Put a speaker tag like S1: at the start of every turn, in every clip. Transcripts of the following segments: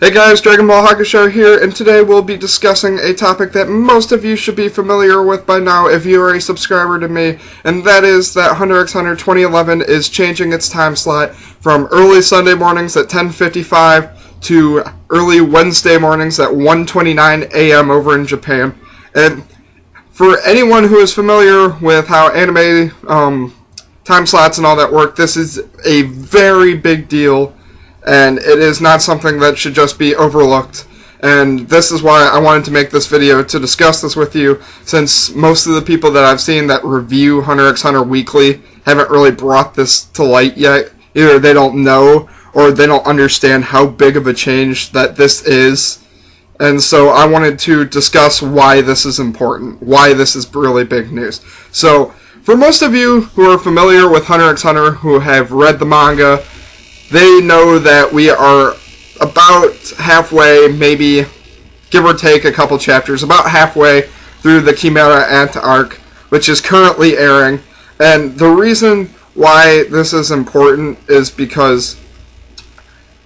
S1: Hey guys, Dragon Ball Hakusho here, and today we'll be discussing a topic that most of you should be familiar with by now if you are a subscriber to me, and that is that Hunter x Hunter 2011 is changing its time slot from early Sunday mornings at 10:55 to early Wednesday mornings at 1:29 a.m. over in Japan. And for anyone who is familiar with how anime time slots and all that work, this is a very big deal. And it is not something that should just be overlooked. And this is why I wanted to make this video to discuss this with you, since most of the people that I've seen that review Hunter x Hunter weekly haven't really brought this to light yet. Either they don't know, or they don't understand how big of a change that this is. And so I wanted to discuss why this is important, why this is really big news. So, for most of you who are familiar with Hunter x Hunter, who have read the manga, they know that we are about halfway, maybe give or take a couple chapters, about halfway through the Chimera Ant arc, which is currently airing. And the reason why this is important is because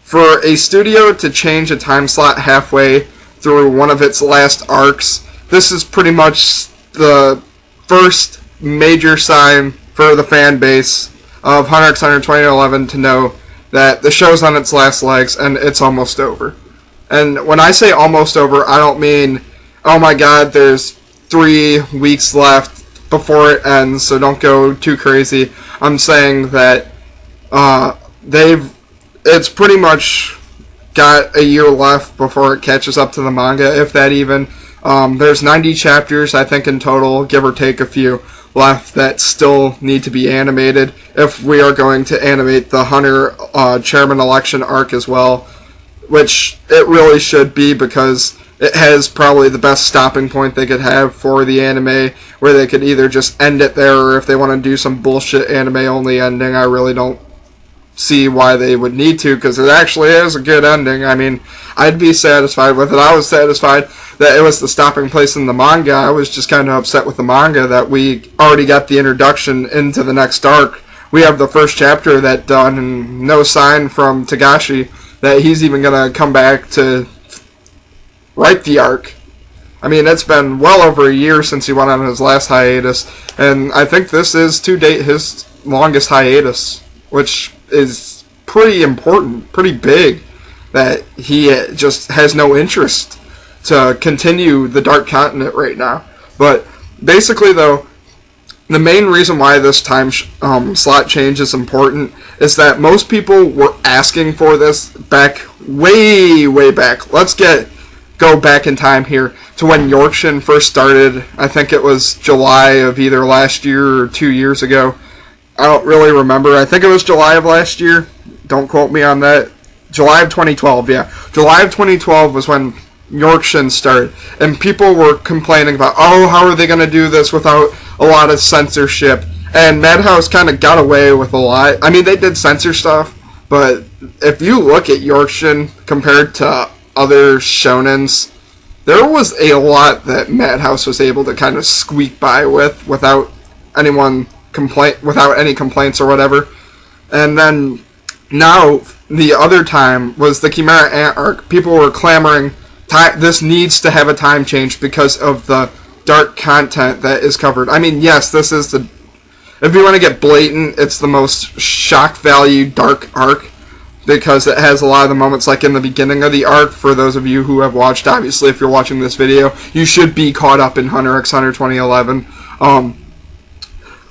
S1: for a studio to change a time slot halfway through one of its last arcs, this is pretty much the first major sign for the fan base of Hunter x Hunter 2011 to know that the show's on its last legs and it's almost over. And when I say almost over, I don't mean, oh my god, there's 3 weeks left before it ends, so don't go too crazy. I'm saying that it's pretty much got a year left before it catches up to the manga, if that even. There's 90 chapters, I think, in total, give or take a few, left that still need to be animated if we are going to animate the Hunter chairman election arc as well, which it really should be, because it has probably the best stopping point they could have for the anime, where they could either just end it there, or if they want to do some bullshit anime only ending, I really don't see why they would need to, because it actually is a good ending. I mean, I'd be satisfied with it. I was satisfied that it was the stopping place in the manga. I was just kind of upset with the manga that we already got the introduction into the next arc. We have the first chapter of that done, and no sign from Tagashi that he's even going to come back to write the arc. I mean, it's been well over a year since he went on his last hiatus, and I think this is, to date, his longest hiatus, which is pretty important, pretty big, that he just has no interest to continue the Dark Continent right now. But basically, though, the main reason why this time slot change is important is that most people were asking for this back, way back. Let's go back in time here to when Yorkshin first started. I think it was July of either last year or 2 years ago. I don't really remember. I think it was July of last year. Don't quote me on that. July of 2012, yeah. July of 2012 was when Yorkshin started, and people were complaining about, oh, how are they going to do this without a lot of censorship? And Madhouse kind of got away with a lot. I mean, they did censor stuff, but if you look at Yorkshin compared to other shonens, there was a lot that Madhouse was able to kind of squeak by with without any complaints or whatever. And then now the other time was the Chimera Ant arc. People were clamoring, this needs to have a time change because of the dark content that is covered. I mean, yes, this is if you want to get blatant, it's the most shock value dark arc, because it has a lot of the moments like in the beginning of the arc. For those of you who have watched, obviously, if you're watching this video, you should be caught up in Hunter x Hunter 2011.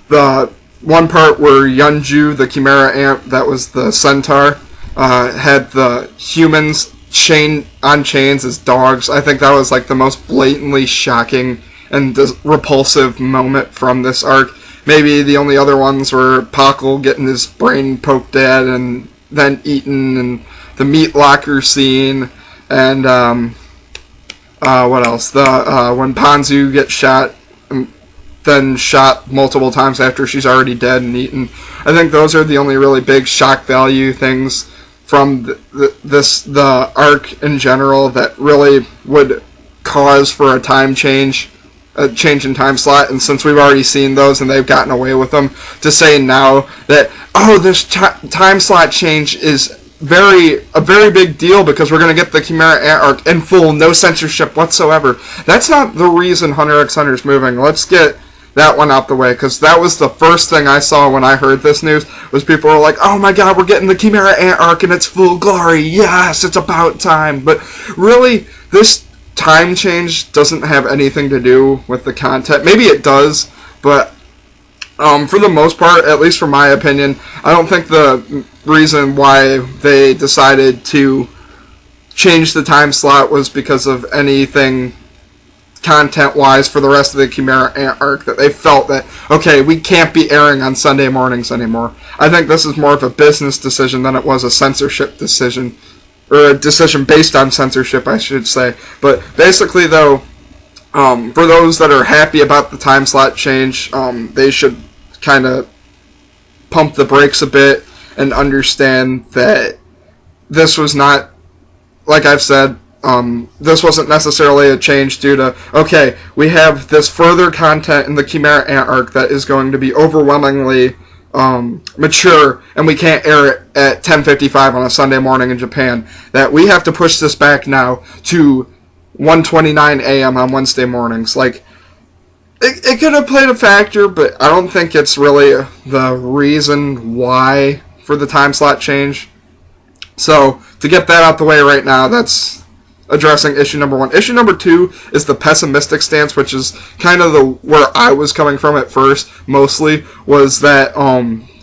S1: The one part where Yunju, the Chimera Ant, that was the centaur, had the humans chained on chains as dogs. I think that was like the most blatantly shocking and repulsive moment from this arc. Maybe the only other ones were Pakal getting his brain poked at and then eaten, and the meat locker scene, and what else? When Panzu gets shot, then shot multiple times after she's already dead and eaten. I think those are the only really big shock value things from the arc in general that really would cause for a change in time slot. And since we've already seen those and they've gotten away with them, to say now that, oh, this time slot change is a very big deal because we're going to get the Chimera Ant arc in full, no censorship whatsoever. That's not the reason Hunter x Hunter's moving. Let's get that one out the way, because that was the first thing I saw when I heard this news, was people were like, oh my god, we're getting the Chimera Ant arc in its full glory, yes, it's about time. But really, this time change doesn't have anything to do with the content. Maybe it does, but for the most part, at least from my opinion, I don't think the reason why they decided to change the time slot was because of anything content-wise for the rest of the Chimera Ant arc, that they felt that, okay, we can't be airing on Sunday mornings anymore. I think this is more of a business decision than it was a censorship decision, or a decision based on censorship, I should say. But basically, though, for those that are happy about the time slot change, they should kind of pump the brakes a bit and understand that this was not, like I've said, this wasn't necessarily a change due to, okay, we have this further content in the Chimera Ant arc that is going to be overwhelmingly mature, and we can't air it at 10:55 on a Sunday morning in Japan, that we have to push this back now to 1:29 a.m. on Wednesday mornings. Like, it could have played a factor, but I don't think it's really the reason why for the time slot change. So, to get that out the way right now, that's addressing issue number 1. Issue number 2 is the pessimistic stance, which is kind of where I was coming from at first, mostly, was that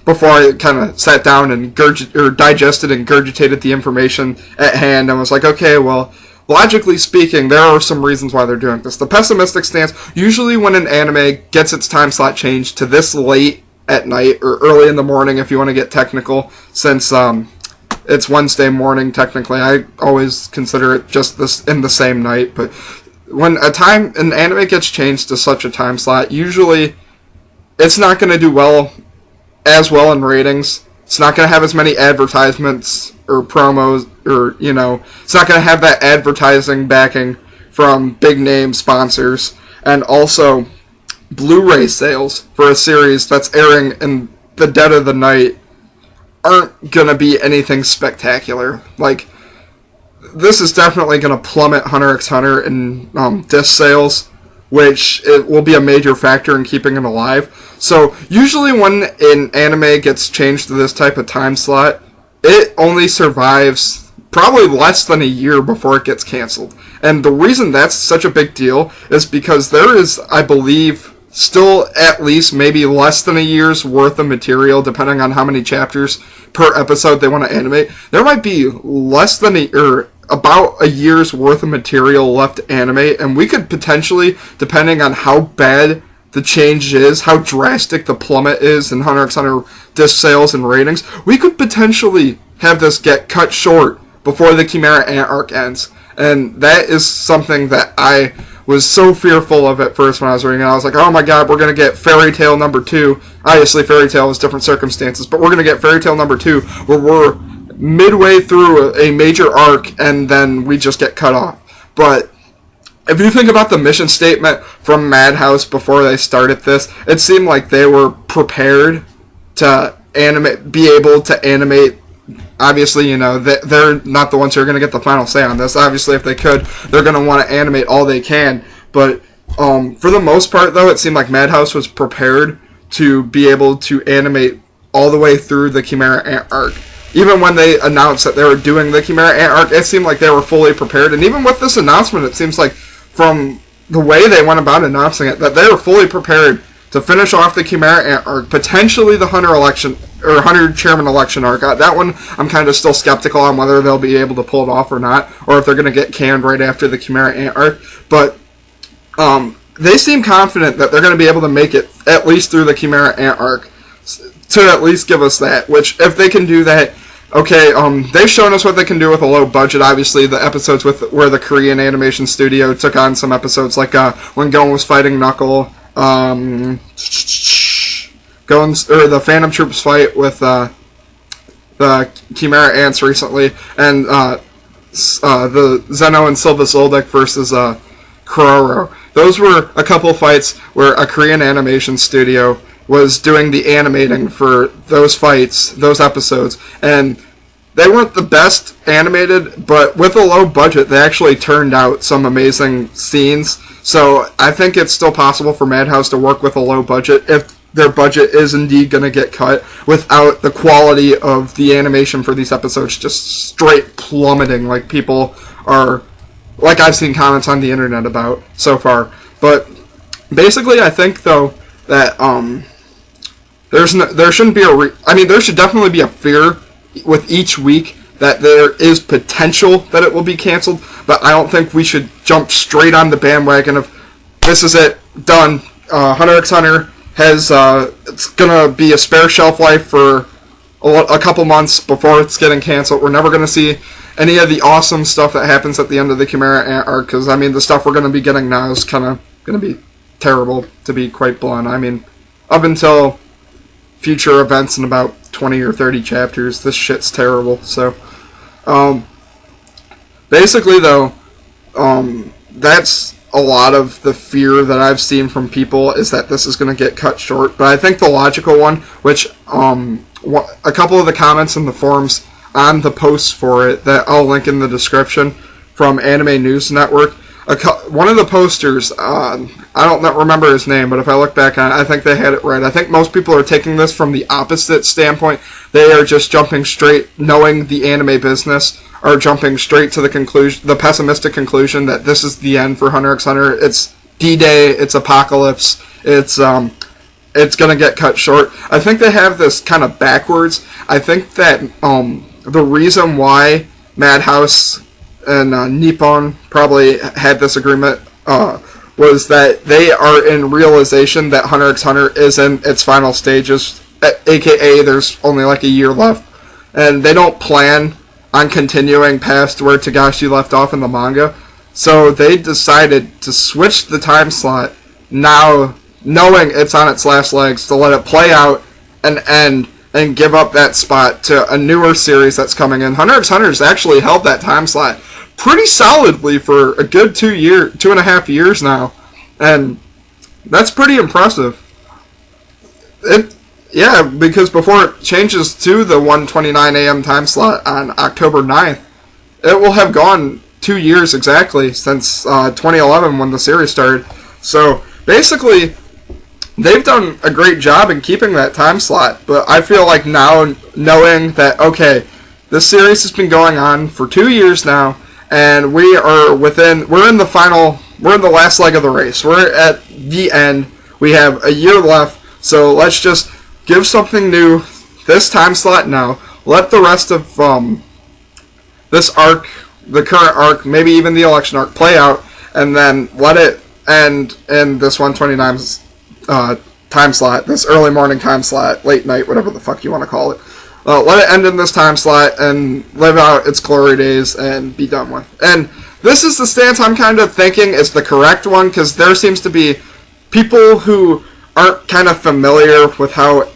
S1: before I kind of sat down and digested and gurgitated the information at hand, and was like, okay, well, logically speaking, there are some reasons why they're doing this. The pessimistic stance, usually when an anime gets its time slot changed to this late at night, or early in the morning if you want to get technical, since it's Wednesday morning technically, I always consider it just this in the same night, but when an anime gets changed to such a time slot, usually it's not going to do as well in ratings. It's not going to have as many advertisements or promos, or, it's not going to have that advertising backing from big name sponsors. And also, Blu-ray sales for a series that's airing in the dead of the night aren't going to be anything spectacular. Like, this is definitely going to plummet Hunter x Hunter in disc sales, which it will be a major factor in keeping it alive. So, usually when an anime gets changed to this type of time slot, it only survives probably less than a year before it gets canceled. And the reason that's such a big deal is because there is, I believe, still at least maybe less than a year's worth of material, depending on how many chapters per episode they want to animate. There might be less than about a year's worth of material left to animate, and we could potentially, depending on how bad the change is, how drastic the plummet is in Hunter x Hunter disc sales and ratings, we could potentially have this get cut short before the Chimera Ant arc ends. And that is something that I was so fearful of at first when I was reading it. I was like, oh my god, we're going to get Fairy Tail number 2. Obviously, Fairy Tail was different circumstances, but we're going to get Fairy Tail number 2, where we're midway through a major arc, and then we just get cut off. But if you think about the mission statement from Madhouse before they started this, it seemed like they were prepared to be able to animate. Obviously, they're not the ones who are going to get the final say on this. Obviously, if they could, they're going to want to animate all they can. But for the most part, though, it seemed like Madhouse was prepared to be able to animate all the way through the Chimera Ant arc. Even when they announced that they were doing the Chimera Ant arc, it seemed like they were fully prepared. And even with this announcement, it seems like from the way they went about announcing it, that they were fully prepared to finish off the Chimera Ant arc, potentially the Hunter Chairman election arc. That one, I'm kind of still skeptical on whether they'll be able to pull it off or not, or if they're going to get canned right after the Chimera Ant arc. But they seem confident that they're going to be able to make it at least through the Chimera Ant arc, to at least give us that. Which, if they can do that, okay, they've shown us what they can do with a low budget. Obviously, the episodes where the Korean animation studio took on some episodes, like when Gon was fighting Knuckle, the Phantom Troops fight with the Chimera Ants recently, and the Zeno and Silva Zoldyck versus Kuroro. Those were a couple fights where a Korean animation studio was doing the animating for those fights, those episodes, and they weren't the best animated, but with a low budget, they actually turned out some amazing scenes. So I think it's still possible for Madhouse to work with a low budget if their budget is indeed going to get cut, without the quality of the animation for these episodes just straight plummeting, like people are, like I've seen comments on the internet about so far. But basically, I think though that there shouldn't be there should definitely be a fear with each week that there is potential that it will be canceled, but I don't think we should jump straight on the bandwagon of this is it, done. Hunter x Hunter has it's gonna be a spare shelf life for a couple months before it's getting canceled. We're never gonna see any of the awesome stuff that happens at the end of the Chimera Ant arc, because I mean the stuff we're gonna be getting now is kind of gonna be terrible, to be quite blunt. I mean, up until future events in about 20 or 30 chapters, this shit's terrible. So basically though, that's a lot of the fear that I've seen from people, is that this is going to get cut short. But I think the logical one, which a couple of the comments in the forums on the posts for it that I'll link in the description from Anime News Network, one of the posters, I don't remember his name, but if I look back on it, I think they had it right. I think most people are taking this from the opposite standpoint. They are just jumping straight, knowing the anime business, are jumping straight to the conclusion, the pessimistic conclusion that this is the end for Hunter x Hunter. It's D-Day, it's Apocalypse, it's gonna get cut short. I think they have this kind of backwards. I think that the reason why Madhouse and Nippon probably had this agreement was that they are in realization that Hunter x Hunter is in its final stages, aka there's only like a year left, and they don't plan on continuing past where Togashi left off in the manga. So they decided to switch the time slot now, knowing it's on its last legs, to let it play out and end and give up that spot to a newer series that's coming in. Hunter x Hunter's actually held that time slot pretty solidly for a good 2.5 years now, and that's pretty impressive. Yeah, because before it changes to the 1:29 a.m. time slot on October 9th, it will have gone 2 years exactly since 2011 when the series started. So basically, they've done a great job in keeping that time slot, but I feel like now, knowing that, okay, this series has been going on for 2 years now, and we're in the last leg of the race. We're at the end. We have a year left, so let's just give something new this time slot now. Let the rest of this arc, the current arc, maybe even the election arc, play out, and then let it end in this 129 time slot, this early morning time slot, late night, whatever the fuck you want to call it. Let it end in this time slot and live out its glory days and be done with. And this is the stance I'm kind of thinking is the correct one, because there seems to be people who aren't kind of familiar with how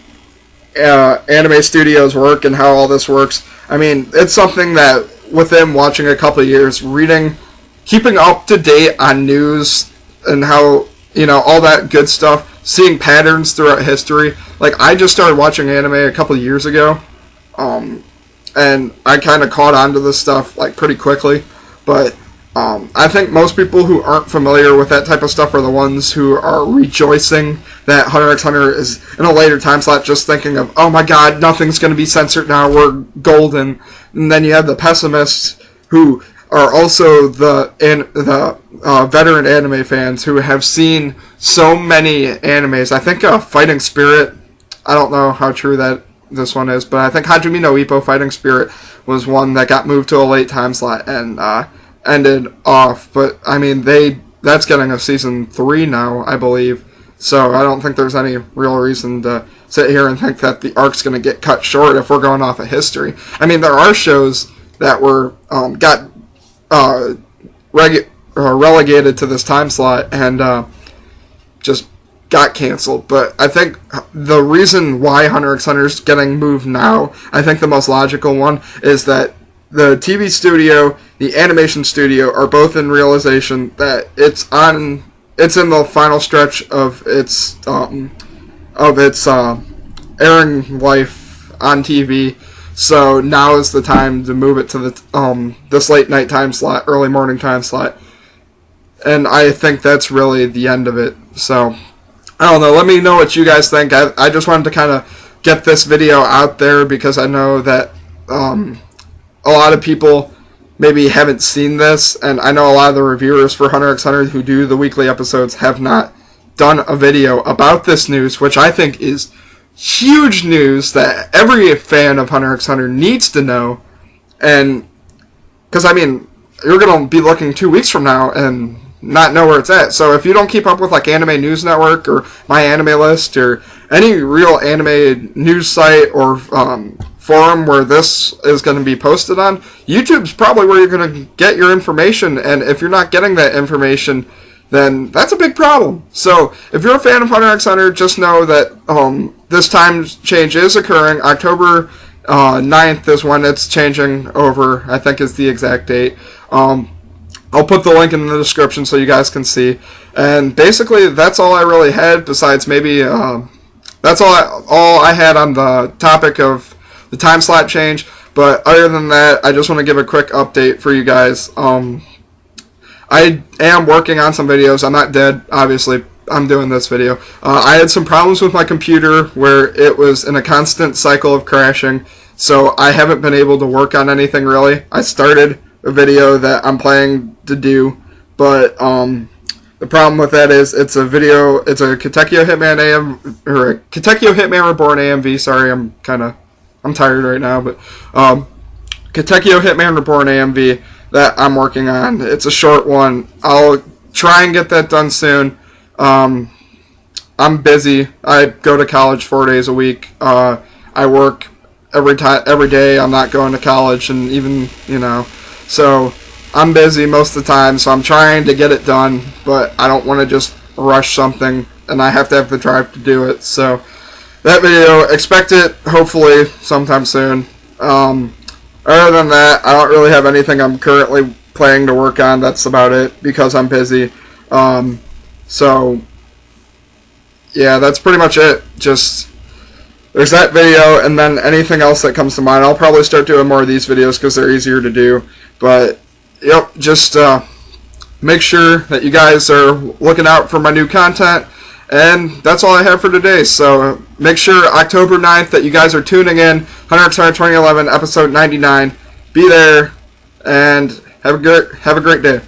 S1: anime studios work and how all this works. I mean, it's something that within watching a couple of years, reading, keeping up to date on news and how, all that good stuff, seeing patterns throughout history. Like, I just started watching anime a couple of years ago, and I kind of caught on to this stuff like pretty quickly, but I think most people who aren't familiar with that type of stuff are the ones who are rejoicing that Hunter x Hunter is in a later time slot, just thinking of, oh my god, nothing's going to be censored now, we're golden. And then you have the pessimists who are also the veteran anime fans who have seen so many animes. I think Fighting Spirit, I don't know how true that this one is, but I think Hajime no Ippo Fighting Spirit was one that got moved to a late time slot and ended off. But I mean, that's getting a season 3 now, I believe. So I don't think there's any real reason to sit here and think that the arc's going to get cut short if we're going off of history. I mean, there are shows that were got relegated to this time slot and just got canceled. But I think the reason why Hunter x Hunter is getting moved now, I think the most logical one, is that the TV studio, the animation studio, are both in realization that it's in the final stretch of its airing life on TV. So now is the time to move it to the this late night time slot, early morning time slot. And I think that's really the end of it. So I don't know. Let me know what you guys think. I just wanted to kind of get this video out there because I know that a lot of people maybe haven't seen this, and I know a lot of the reviewers for Hunter x Hunter who do the weekly episodes have not done a video about this news, which I think is huge news that every fan of Hunter x Hunter needs to know. And because I mean, you're gonna be looking 2 weeks from now and not know where it's at. So if you don't keep up with like Anime News Network or My Anime List or any real anime news site or forum where this is going to be posted on, YouTube's probably where you're going to get your information. And if you're not getting that information, then that's a big problem. So if you're a fan of Hunter x Hunter, just know that this time change is occurring. October 9th is when it's changing over, I think is the exact date. I'll put the link in the description so you guys can see. And basically, that's all I really had, besides maybe, that's all I had on the topic of the time slot change. But other than that, I just want to give a quick update for you guys. I am working on some videos. I'm not dead, obviously. I'm doing this video. I had some problems with my computer where it was in a constant cycle of crashing. So I haven't been able to work on anything really. I started a video that I'm planning to do, but the problem with that is it's a Katekyo Hitman or a Katekyo Hitman Reborn AMV. Sorry, I'm tired right now, but Katekyo Hitman Reborn AMV that I'm working on. It's a short one. I'll try and get that done soon. I'm busy. I go to college 4 days a week. I work every day. I'm not going to college, and even so I'm busy most of the time, so I'm trying to get it done, but I don't want to just rush something, and I have to have the drive to do it. So that video, expect it hopefully sometime soon. Other than that, I don't really have anything I'm currently planning to work on. That's about it because I'm busy. So yeah, that's pretty much it. Just there's that video, and then anything else that comes to mind. I'll probably start doing more of these videos because they're easier to do. But yep, just make sure that you guys are looking out for my new content. And that's all I have for today. So make sure October 9th that you guys are tuning in. Hunter x Hunter 2011, episode 99. Be there, and have a great day.